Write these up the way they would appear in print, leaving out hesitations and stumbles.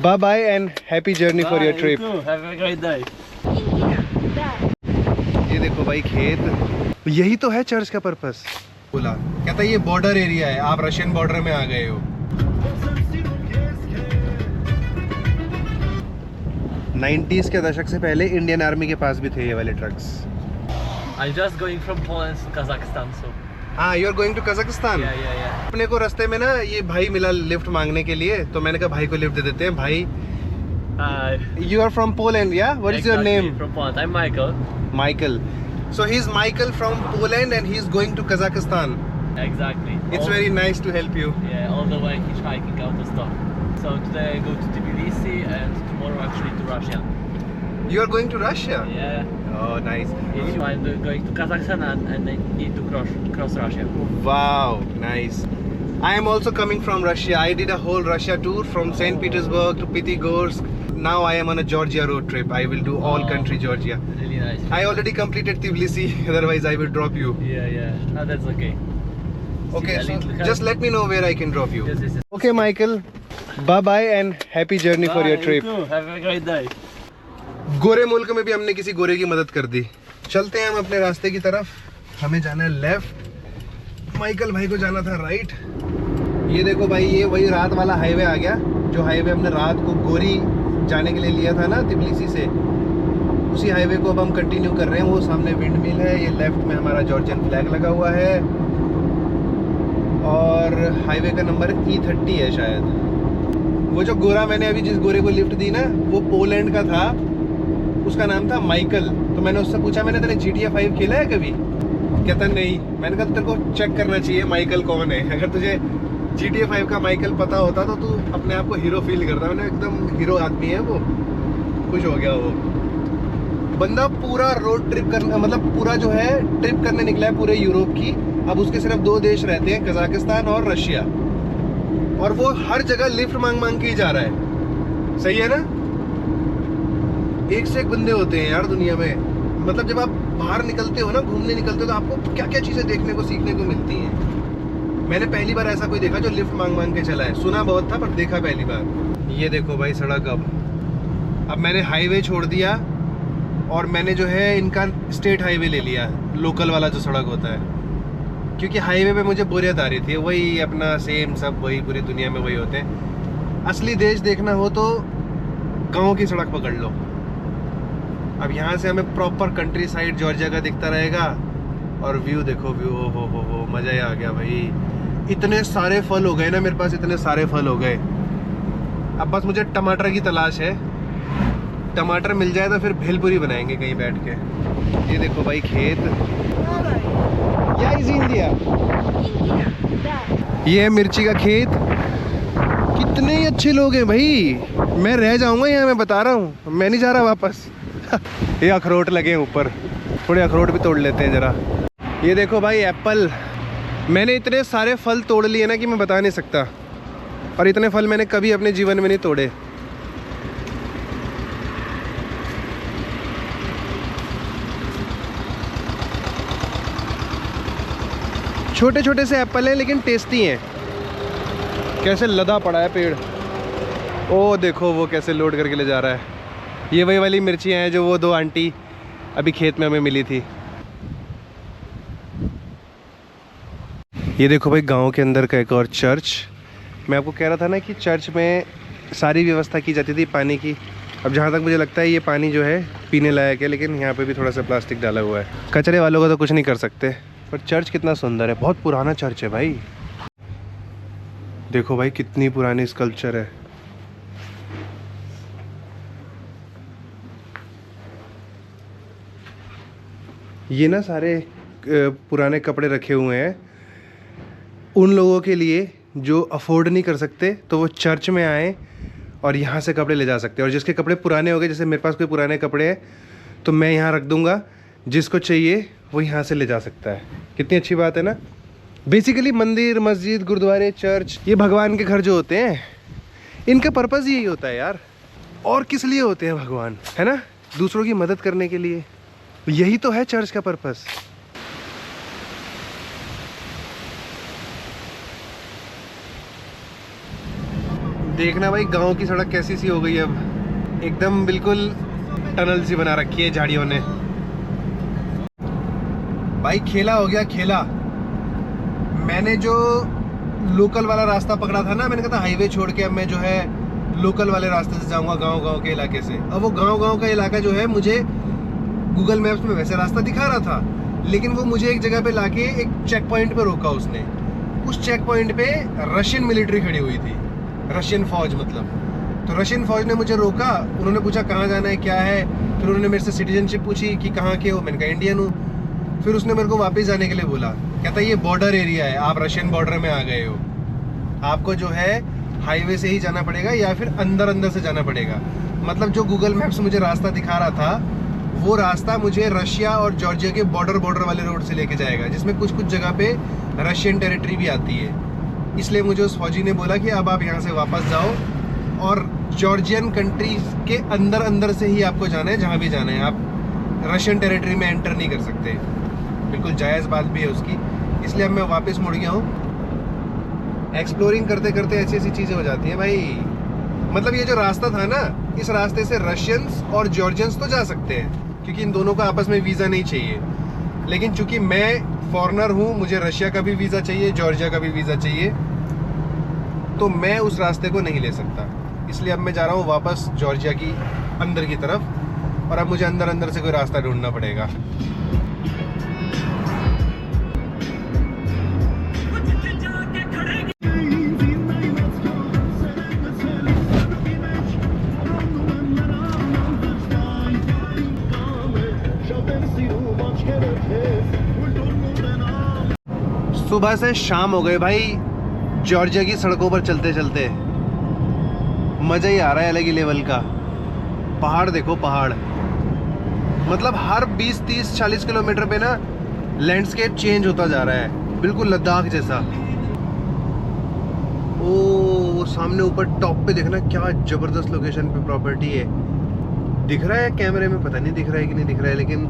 Bye bye and happy journey for your trip. You too. Have a great day. ये देखो भाई खेत, यही तो है चर्च का पर्पस। बोला कहता ये बॉर्डर एरिया है, आप रशियन बॉर्डर में आ गए हो। 90s के दशक से पहले इंडियन आर्मी के पास भी थे ये वाले trucks. I'm just going from Poland to Kazakhstan, so. हाँ, you are going to Kazakhstan. Yeah. अपने को रास्ते में ना ये भाई मिला लिफ्ट मांगने के लिए, तो मैंने कहा भाई को लिफ्ट दे देते हैं। भाई यू आर फ्रॉम पोलैंड, या what is your name? From Poland. I'm Michael. Michael. So he's Michael from Poland and he's going to Kazakhstan. Exactly. It's very nice to help you. Yeah, all the way hitchhiking out of stuff. So today I go to Tbilisi and tomorrow actually to Russia. You are going to Russia? Yeah. Oh, nice. I'm going to Kazakhstan and I need to cross Russia. Wow, nice. I am also coming from Russia. I did a whole Russia tour from St. Petersburg to Pitigorsk. Now I am on a Georgia road trip. I will do all country Georgia. Really nice. I already completed Tbilisi. Otherwise, I will drop you. Yeah. No, that's okay. Okay, See, so a just let me know where I can drop you. Yes. Okay, Michael. Bye bye and happy journey for your trip. You too. Have a great day. गोरे मुल्क में भी हमने किसी गोरे की मदद कर दी। चलते हैं हम अपने रास्ते की तरफ। हमें जाना है लेफ्ट, माइकल भाई को जाना था राइट। ये देखो भाई, ये वही रात वाला हाईवे आ गया, जो हाईवे हमने रात को गोरी जाने के लिए लिया था ना तिबिलिसी से। उसी हाईवे को अब हम कंटिन्यू कर रहे हैं। वो सामने विंड मिल है, ये लेफ्ट में हमारा जॉर्जियन फ्लैग लगा हुआ है और हाईवे का नंबर E30 है शायद। वो जो गोरा मैंने अभी जिस गोरे को लिफ्ट दी ना, वो पोलैंड का था, उसका नाम था माइकल। तो मैंने उससे पूछा, मैंने तेरे GTA 5 खेला है कभी? कहता नहीं। मैंने कहा तेरे को चेक करना चाहिए माइकल कौन है। अगर तुझे GTA 5 का माइकल पता होता तो तू अपने आप को हीरो फील करता। मैंने एकदम हीरो आदमी है वो। खुश हो गया वो बंदा। पूरा रोड ट्रिप करना, मतलब पूरा जो है ट्रिप करने निकला है पूरे यूरोप की। अब उसके सिर्फ 2 देश रहते हैं, कजाकिस्तान और रशिया, और वो हर जगह लिफ्ट मांग के ही जा रहा है। सही है ना? एक से एक बंदे होते हैं यार दुनिया में। मतलब जब आप बाहर निकलते हो ना, घूमने निकलते हो, तो आपको क्या क्या चीज़ें देखने को सीखने को मिलती हैं। मैंने पहली बार ऐसा कोई देखा जो लिफ्ट मांग के चला है। सुना बहुत था पर देखा पहली बार। ये देखो भाई सड़क। अब मैंने हाईवे छोड़ दिया और मैंने जो है इनका स्टेट हाईवे ले लिया, लोकल वाला जो सड़क होता है। क्योंकि हाईवे पे मुझे बोरियत आ रही थी। वही अपना सेम सब, वही पूरी दुनिया में वही होते हैं। असली देश देखना हो तो गाँव की सड़क पकड़ लो। अब यहाँ से हमें प्रॉपर कंट्री साइड जॉर्जिया का दिखता रहेगा। और व्यू देखो, व्यू हो मज़ा ही आ गया भाई। इतने सारे फल हो गए ना मेरे पास, इतने सारे फल हो गए। अब बस मुझे टमाटर की तलाश है। टमाटर मिल जाए तो फिर भेलपुरी बनाएंगे कहीं बैठ के। ये देखो भाई खेत। इंडिया। ये है मिर्ची का खेत। कितने ही अच्छे लोग हैं भाई। मैं रह जाऊंगा यहाँ, मैं बता रहा हूँ। मैं नहीं जा रहा वापस। ये अखरोट लगे हैं ऊपर, थोड़े अखरोट भी तोड़ लेते हैं जरा। ये देखो भाई एप्पल। मैंने इतने सारे फल तोड़ लिए ना कि मैं बता नहीं सकता। और इतने फल मैंने कभी अपने जीवन में नहीं तोड़े। छोटे छोटे से एप्पल हैं लेकिन टेस्टी हैं। कैसे लदा पड़ा है पेड़। ओ देखो वो कैसे लोड करके ले जा रहा है। ये वही वाली मिर्चियाँ हैं जो वो 2 आंटी अभी खेत में हमें मिली थी। ये देखो भाई गांव के अंदर का एक और चर्च। मैं आपको कह रहा था ना कि चर्च में सारी व्यवस्था की जाती थी पानी की। अब जहाँ तक मुझे लगता है ये पानी जो है पीने लायक है, लेकिन यहाँ पे भी थोड़ा सा प्लास्टिक डाला हुआ है। कचरे वालों का तो कुछ नहीं कर सकते। पर चर्च कितना सुंदर है। बहुत पुराना चर्च है भाई। देखो भाई कितनी पुरानी स्कल्पचर है। ये ना सारे पुराने कपड़े रखे हुए हैं उन लोगों के लिए जो अफोर्ड नहीं कर सकते, तो वो चर्च में आए और यहाँ से कपड़े ले जा सकते हैं। और जिसके कपड़े पुराने हो गए, जैसे मेरे पास कोई पुराने कपड़े हैं तो मैं यहाँ रख दूँगा, जिसको चाहिए वो यहाँ से ले जा सकता है। कितनी अच्छी बात है ना। बेसिकली मंदिर, मस्जिद, गुरुद्वारे, चर्च, ये भगवान के घर जो होते हैं, इनका पर्पज़ यही होता है यार। और किस लिए होते हैं भगवान, है ना? दूसरों की मदद करने के लिए। यही तो है चर्च का पर्पस। देखना भाई गांव की सड़क कैसी सी हो गई अब, एकदम बिल्कुल टनल सी बना रखी है झाड़ियों ने। भाई खेला हो गया खेला। मैंने जो लोकल वाला रास्ता पकड़ा था ना, मैंने कहा था हाईवे छोड़ के अब मैं जो है लोकल वाले रास्ते से जाऊंगा गांव के इलाके से। अब वो गांव का इलाका जो है मुझे गूगल मैप्स में वैसे रास्ता दिखा रहा था, लेकिन वो मुझे एक जगह पे लाके एक चेक पॉइंट पे रोका उसने। उस चेक पॉइंट पे रशियन मिलिट्री खड़ी हुई थी, रशियन फौज मतलब। तो रशियन फौज ने मुझे रोका, उन्होंने पूछा कहाँ जाना है क्या है, फिर उन्होंने मेरे से सिटीजनशिप पूछी कि कहाँ के हो, मैंने कहा इंडियन हूँ। फिर उसने मेरे को वापस जाने के लिए बोला, कहता ये बॉर्डर एरिया है, आप रशियन बॉर्डर में आ गए हो, आपको जो है हाईवे से ही जाना पड़ेगा या फिर अंदर से जाना पड़ेगा। मतलब जो गूगल मैप्स मुझे रास्ता दिखा रहा था, वो रास्ता मुझे रशिया और जॉर्जिया के बॉर्डर वाले रोड से लेके जाएगा, जिसमें कुछ जगह पे रशियन टेरिटरी भी आती है। इसलिए मुझे उस फौजी ने बोला कि अब आप यहाँ से वापस जाओ और जॉर्जियन कंट्री के अंदर से ही आपको जाना है, जहाँ भी जाना है। आप रशियन टेरिटरी में एंटर नहीं कर सकते। बिल्कुल जायज़ बात भी है उसकी। इसलिए अब मैं वापस मुड़ गया हूँ। एक्सप्लोरिंग करते करते ऐसी ऐसी चीज़ें हो जाती हैं भाई। मतलब ये जो रास्ता था ना, इस रास्ते से रशियंस और जॉर्जियंस तो जा सकते हैं, क्योंकि इन दोनों को आपस में वीज़ा नहीं चाहिए। लेकिन चूंकि मैं फॉरेनर हूँ, मुझे रशिया का भी वीज़ा चाहिए, जॉर्जिया का भी वीज़ा चाहिए, तो मैं उस रास्ते को नहीं ले सकता। इसलिए अब मैं जा रहा हूँ वापस जॉर्जिया की अंदर की तरफ, और अब मुझे अंदर से कोई रास्ता ढूंढना पड़ेगा। सुबह से शाम हो गए भाई, जॉर्जिया की सड़कों पर चलते चलते मज़ा ही आ रहा है अलग ही लेवल का। पहाड़ देखो पहाड़, मतलब हर 20, 30, 40 किलोमीटर पे ना लैंडस्केप चेंज होता जा रहा है, बिल्कुल लद्दाख जैसा। ओ सामने ऊपर टॉप पे देखना, क्या ज़बरदस्त लोकेशन पे प्रॉपर्टी है। दिख रहा है कैमरे में, पता नहीं दिख रहा है कि नहीं दिख रहा है, लेकिन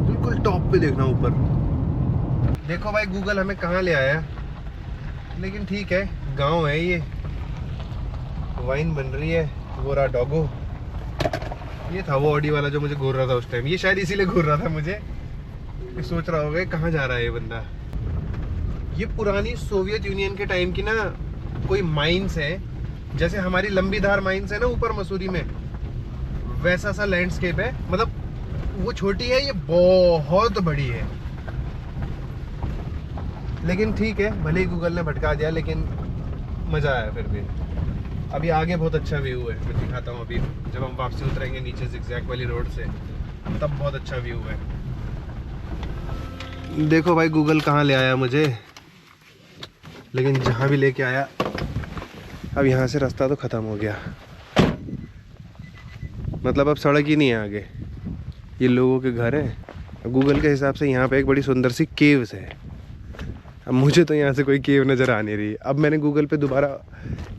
बिल्कुल टॉप पे देखना ऊपर। देखो भाई गूगल हमें कहाँ ले आया, लेकिन ठीक है, गांव है ये। वाइन बन रही है, वो रहा डॉगो। ये था वो ऑडी वाला जो मुझे घूर रहा था उस टाइम, ये शायद इसीलिए घूर रहा था मुझे, सोच रहा होगा कहाँ जा रहा है ये बंदा। ये पुरानी सोवियत यूनियन के टाइम की ना कोई माइंस है, जैसे हमारी लंबी धार माइंस है ना ऊपर मसूरी में, वैसा सा लैंडस्केप है। मतलब वो छोटी है, ये बहुत बड़ी है। लेकिन ठीक है, भले ही गूगल ने भटका दिया, लेकिन मज़ा आया फिर भी। अभी आगे बहुत अच्छा व्यू है, मैं दिखाता हूँ। अभी जब हम वापसी उतरेंगे नीचे ज़िगज़ैग वाली रोड से, तब बहुत अच्छा व्यू है। देखो भाई गूगल कहाँ ले आया मुझे, लेकिन जहाँ भी लेके आया, अब यहाँ से रास्ता तो ख़त्म हो गया। मतलब अब सड़क ही नहीं है आगे, ये लोगों के घर हैं। गूगल के हिसाब से यहाँ पे एक बड़ी सुंदर सी केव्स है। अब मुझे तो यहाँ से कोई केव नज़र आ नहीं रही। अब मैंने गूगल पे दोबारा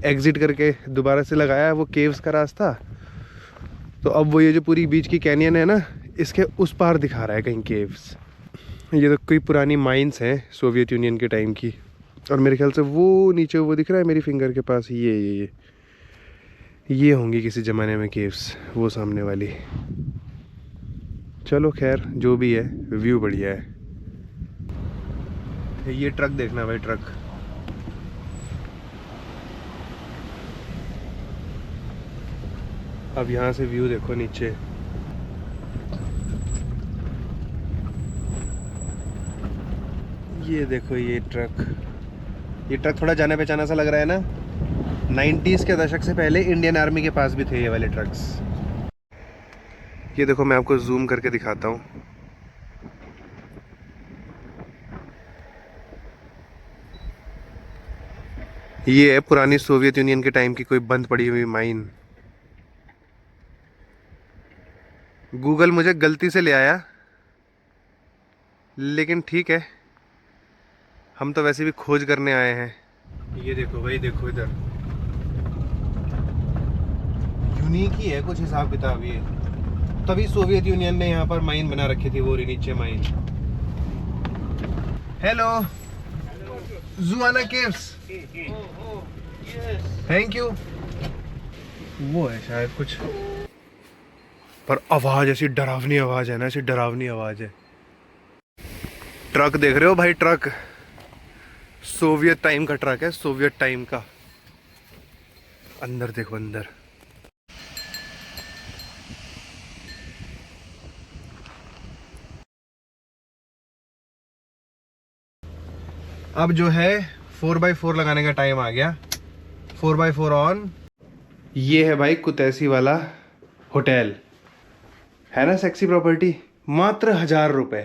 एग्ज़िट करके दोबारा से लगाया वो केव्स का रास्ता, तो अब वो ये जो पूरी बीच की कैनियन है ना, इसके उस पार दिखा रहा है कहीं केव्स। ये तो कोई पुरानी माइंस हैं सोवियत यूनियन के टाइम की, और मेरे ख्याल से वो नीचे वो दिख रहा है मेरी फिंगर के पास, ये होंगी किसी ज़माने में केव्स, वो सामने वाली। चलो खैर जो भी है, व्यू बढ़िया है। ये ट्रक देखना भाई, ट्रक। अब यहाँ से व्यू देखो नीचे, ये देखो ये ट्रक थोड़ा जाना पहचाना सा लग रहा है ना। 90s के दशक से पहले इंडियन आर्मी के पास भी थे ये वाले ट्रक्स। ये देखो मैं आपको जूम करके दिखाता हूँ। ये है पुरानी सोवियत यूनियन के टाइम की कोई बंद पड़ी हुई माइन। गूगल मुझे गलती से ले आया, लेकिन ठीक है, हम तो वैसे भी खोज करने आए हैं। ये देखो भाई, देखो इधर यूनिक ही है कुछ हिसाब किताब ये। तभी सोवियत यूनियन ने यहाँ पर माइन बना रखी थी, वो नीचे mine. Hello Juana caves. Thank you. वो है शायद कुछ, पर आवाज ऐसी डरावनी आवाज है ना, ऐसी डरावनी आवाज है। ट्रक देख रहे हो भाई, ट्रक सोवियत टाइम का ट्रक है, सोवियत टाइम का। अंदर देखो अंदर। अब जो है 4x4 लगाने का टाइम आ गया। 4x4 on. ये है भाई कुतैसी वाला होटल, है ना सेक्सी प्रॉपर्टी। मात्र 1000 रुपए।